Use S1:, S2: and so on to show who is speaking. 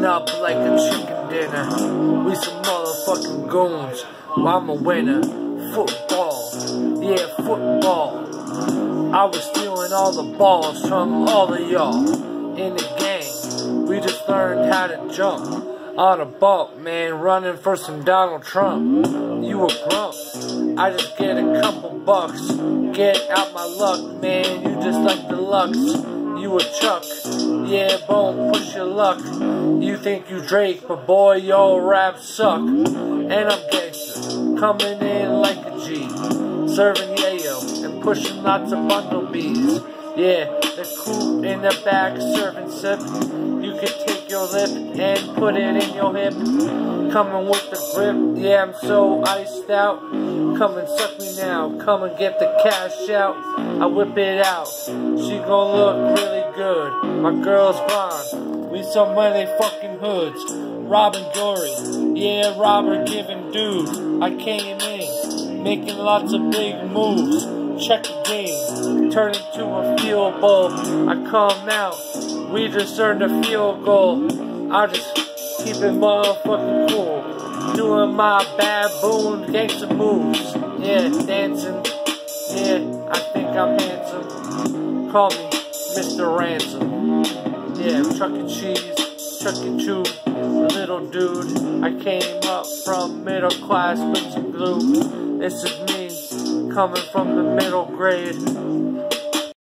S1: Cooking up like a chicken dinner. We some motherfucking goons. I'm a winner. Football, yeah, football. I was stealing all the balls from all of y'all in the gang. We just learned how to jump on a bump, man, running for some Donald Trump. You a grump, I just get a couple bucks. Get out my luck, man, you just like the Lux. You a Chuck, yeah, bone, push your luck. You think you Drake, but boy, your raps suck. And I'm gangster, coming in like a G, serving yayo and pushing lots of bumblebees. Yeah, the coupe in the back, serving sip. You can take your lip and put it in your hip. Coming with the grip, yeah, I'm so iced out. Come and suck me now, come and get the cash out. I whip it out, she gon' look really good. My girl's blonde, we so many fucking hoods. Robbing jewelry, yeah, robber giving dude. I came in, making lots of big moves. Check the game, turn into a field goal. I come out, we just earned a field goal. I just keep it motherfucking cool, doing my baboon gangster moves. Yeah, dancing, yeah, I think I'm handsome. Call me Mr. Ransom. Yeah, Chuck E. Cheese, Chuck E. Chew, little dude. I came up from middle class with some glue. This is me, coming from the middle grade.